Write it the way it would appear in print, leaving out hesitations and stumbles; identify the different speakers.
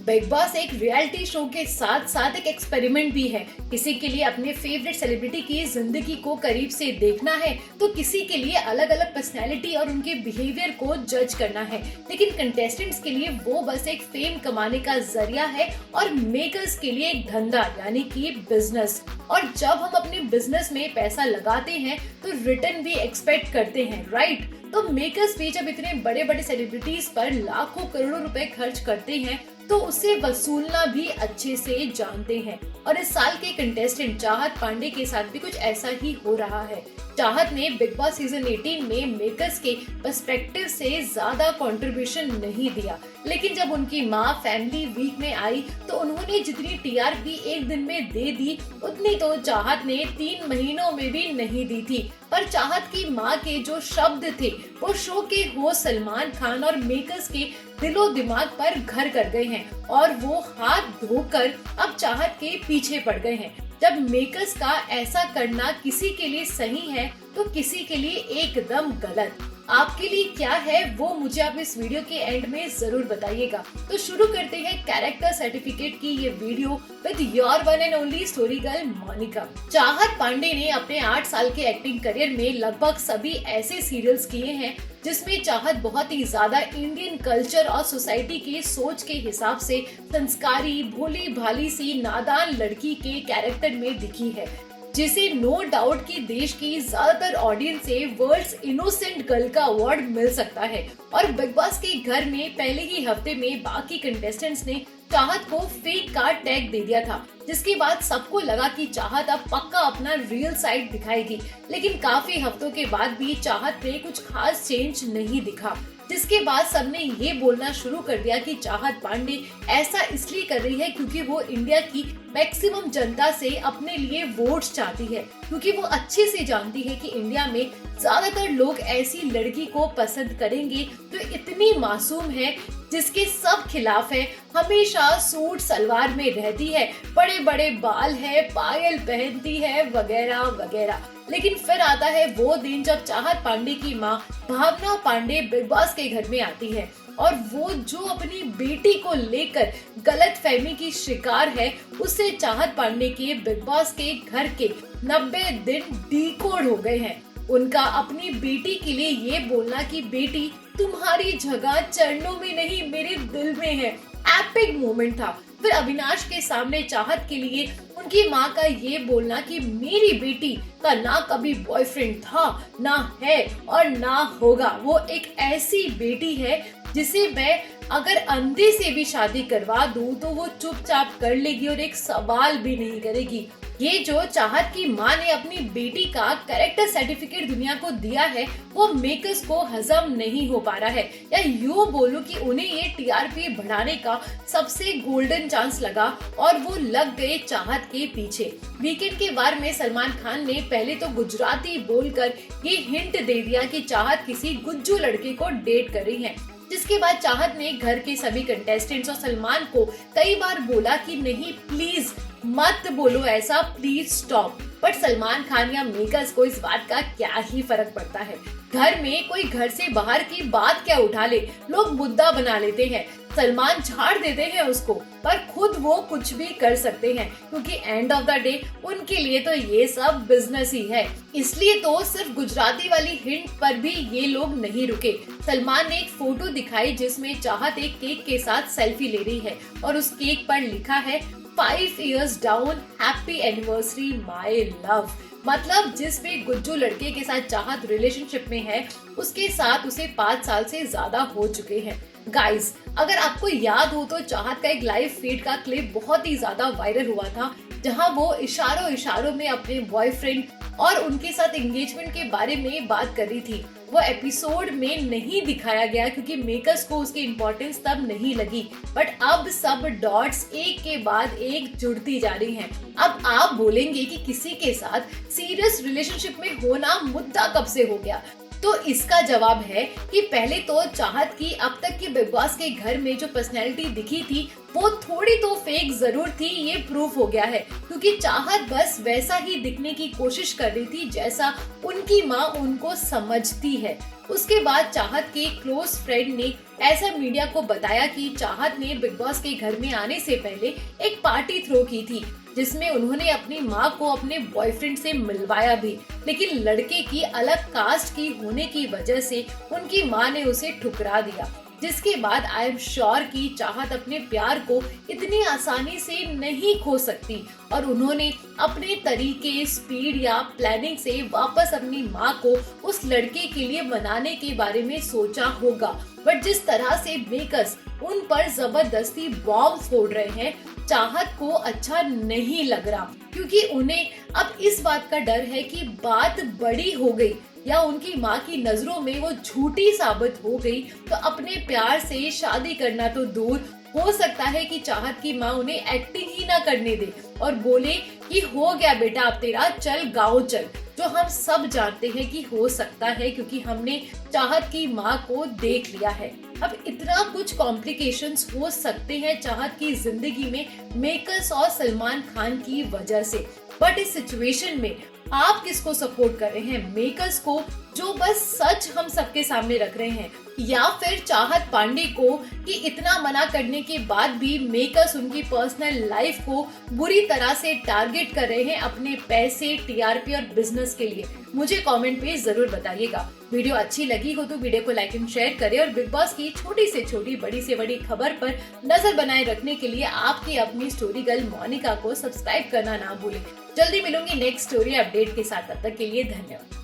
Speaker 1: Big boss एक reality show के साथ साथ एक एक्सपेरिमेंट भी है। किसी के लिए अपने फेवरेट सेलिब्रिटी की जिंदगी को करीब से देखना है, तो किसी के लिए अलग अलग पर्सनैलिटी और उनके बिहेवियर को जज करना है। लेकिन कंटेस्टेंट्स के लिए वो बस एक फेम कमाने का जरिया है और मेकर्स के लिए एक धंधा यानी कि बिजनेस। और जब हम अपने बिजनेस में पैसा लगाते हैं तो रिटर्न भी एक्सपेक्ट करते हैं, राइट? तो मेकर्स भी जब इतने बड़े बड़े सेलिब्रिटीज पर लाखों करोड़ों रुपए खर्च करते हैं तो उसे वसूलना भी अच्छे से जानते हैं। और इस साल के कंटेस्टेंट चाहत पांडे के साथ भी कुछ ऐसा ही हो रहा है। चाहत ने बिग बॉस सीजन 18 में मेकर्स के पर्सपेक्टिव से ज्यादा कंट्रीब्यूशन नहीं दिया, लेकिन जब उनकी मां फैमिली वीक में आई तो उन्होंने जितनी टीआरपी एक दिन में दे दी उतनी तो चाहत ने 3 महीनों में भी नहीं दी थी। पर चाहत की मां के जो शब्द थे वो शो के होस्ट सलमान खान और मेकर्स के दिलो दिमाग पर घर कर गए हैं और वो हाथ धोकर अब चाहत के पीछे पड़ गए हैं। जब मेकर्स का ऐसा करना किसी के लिए सही है तो किसी के लिए एकदम गलत। आपके लिए क्या है वो मुझे आप इस वीडियो के एंड में जरूर बताइएगा। तो शुरू करते हैं कैरेक्टर सर्टिफिकेट की ये video with your one and only story girl Monica. Chahat Pandey ने अपने 8 साल के एक्टिंग करियर में लगभग सभी ऐसे सीरियल्स किए हैं जिसमें चाहत बहुत ही ज्यादा इंडियन कल्चर और सोसाइटी के सोच के हिसाब से संस्कारी भोली भाली सी नादान लड़की के कैरेक्टर में दिखी है, जिसे नो डाउट कि देश की ज्यादातर ऑडियंस से वर्ल्ड्स इनोसेंट गर्ल का अवार्ड मिल सकता है। और बिग बॉस के घर में पहले ही हफ्ते में बाकी कंटेस्टेंट्स ने चाहत को फेक का टैग दे दिया था, जिसके बाद सबको लगा कि चाहत अब पक्का अपना रियल साइड दिखाएगी। लेकिन काफी हफ्तों के बाद भी चाहत में कुछ खास चेंज नहीं दिखा, जिसके बाद सबने ये बोलना शुरू कर दिया कि चाहत पांडे ऐसा इसलिए कर रही है क्योंकि वो इंडिया की मैक्सिमम जनता से अपने लिए वोट्स चाहती है, क्योंकि वो अच्छे से जानती है कि इंडिया में ज्यादातर लोग ऐसी लड़की को पसंद करेंगे जो इतनी मासूम है, जिसके सब खिलाफ है, हमेशा सूट सलवार में रहती है, बड़े बड़े बाल है, पायल पहनती है वगैरह वगैरह। लेकिन फिर आता है वो दिन जब चाहत पांडे की मां भावना पांडे बिग बॉस के घर में आती है और वो जो अपनी बेटी को लेकर गलत फहमी की शिकार है, उससे चाहत पांडे के बिग बॉस के घर के 90 दिन डिकोड हो गए हैं। उनका अपनी बेटी के लिए ये बोलना कि बेटी तुम्हारी जगह चरणों में नहीं मेरे दिल में है, एपिक मोमेंट था। फिर अविनाश के सामने चाहत के लिए उनकी माँ का ये बोलना कि मेरी बेटी का ना कभी बॉयफ्रेंड था, ना है और ना होगा, वो एक ऐसी बेटी है जिसे मैं अगर अंधे से भी शादी करवा दूं तो वो चुपचाप कर लेगी और एक सवाल भी नहीं करेगी। ये जो चाहत की माँ ने अपनी बेटी का कैरेक्टर सर्टिफिकेट दुनिया को दिया है वो मेकर्स को हजम नहीं हो पा रहा है, या यूँ बोलूं कि उन्हें ये टीआरपी बढ़ाने का सबसे गोल्डन चांस लगा और वो लग गए चाहत के पीछे। वीकेंड के वार में सलमान खान ने पहले तो गुजराती बोलकर ये हिंट दे दिया कि चाहत किसी गुज्जू लड़के को डेट कर रही है, जिसके बाद चाहत ने घर के सभी कंटेस्टेंट्स और सलमान को कई बार बोला कि नहीं प्लीज मत बोलो ऐसा, please stop. But Salman Khan या मेकर्स को इस बात का क्या ही फर्क पड़ता है। घर में कोई घर से बाहर की बात क्या उठा ले, लोग मुद्दा बना लेते हैं, सलमान झाड़ देते हैं उसको, पर खुद वो कुछ भी कर सकते हैं क्योंकि एंड ऑफ द डे उनके लिए तो ये सब बिजनेस ही है। इसलिए तो सिर्फ गुजराती वाली हिंट पर भी ये लोग नहीं रुके। सलमान ने एक फोटो दिखाई जिसमें चाहत एक केक के साथ सेल्फी ले रही है और उस केक पर लिखा है 5 years down, happy anniversary my love। मतलब जिस भी गुज्जू लड़के के साथ चाहत रिलेशनशिप में है उसके साथ उसे 5 साल से ज्यादा हो चुके हैं। गाइस, अगर आपको याद हो तो चाहत का एक लाइव फीड का क्लिप बहुत ही ज्यादा वायरल हुआ था, जहां वो इशारों इशारों में अपने बॉयफ्रेंड और उनके साथ एंगेजमेंट के बारे में बात कर रही थी। वो एपिसोड में नहीं दिखाया गया क्योंकि मेकर्स को उसकी इम्पोर्टेंस तब नहीं लगी, बट अब सब डॉट्स एक के बाद एक जुड़ती जा रही हैं। अब आप बोलेंगे कि किसी के साथ सीरियस रिलेशनशिप में होना मुद्दा कब से हो गया, तो इसका जवाब है कि पहले तो चाहत की अब तक की बिग बॉस के घर में जो पर्सनैलिटी दिखी थी वो थोड़ी तो फेक जरूर थी, ये प्रूफ हो गया है क्योंकि क्योंकि चाहत बस वैसा ही दिखने की कोशिश कर रही थी जैसा उनकी माँ उनको समझती है। उसके बाद चाहत के क्लोज फ्रेंड ने ऐसा मीडिया को बताया कि चाहत ने बिग बॉस के घर में आने से पहले एक पार्टी थ्रो की थी जिसमें उन्होंने अपनी माँ को अपने बॉयफ्रेंड से मिलवाया भी, लेकिन लड़के की अलग कास्ट की होने की वजह से उनकी माँ ने उसे ठुकरा दिया। जिसके बाद आई एम श्योर कि चाहत अपने प्यार को इतनी आसानी से नहीं खो सकती और उन्होंने अपने तरीके, स्पीड या प्लानिंग से वापस अपनी माँ को उस लड़के के लिए मनाने के बारे में सोचा होगा। बट जिस तरह से मेकर्स उन पर जबरदस्ती बॉम्ब फोड़ रहे हैं, चाहत को अच्छा नहीं लग रहा, क्योंकि उन्हें अब इस बात का डर है कि बात बड़ी हो गई या उनकी माँ की नजरों में वो झूठी साबित हो गई तो अपने प्यार से शादी करना तो दूर, हो सकता है कि चाहत की माँ उन्हें एक्टिंग ही ना करने दे और बोले कि हो गया बेटा अब तेरा, चल गाँव चल, जो हम सब जानते हैं कि हो सकता है क्योंकि हमने चाहत की माँ को देख लिया है। अब इतना कुछ कॉम्प्लिकेशंस हो सकते हैं चाहत की जिंदगी में मेकर्स और सलमान खान की वजह से। बट इस सिचुएशन में आप किसको सपोर्ट कर रहे हैं, मेकर्स को जो बस सच हम सबके सामने रख रहे हैं, या फिर चाहत पांडे को कि इतना मना करने के बाद भी मेकर्स उनकी पर्सनल लाइफ को बुरी तरह से टारगेट कर रहे हैं अपने पैसे, टीआरपी और बिजनेस के लिए? मुझे कमेंट पे जरूर बताइएगा। वीडियो अच्छी लगी हो तो वीडियो को लाइक एंड शेयर करें और बिग बॉस की छोटी से छोटी, बड़ी से बड़ी खबर पर नजर बनाए रखने के लिए आपकी अपनी स्टोरी गर्ल मोनिका को सब्सक्राइब करना ना भूलें। जल्दी मिलूंगी नेक्स्ट स्टोरी अपडेट के साथ, तब तक के लिए धन्यवाद।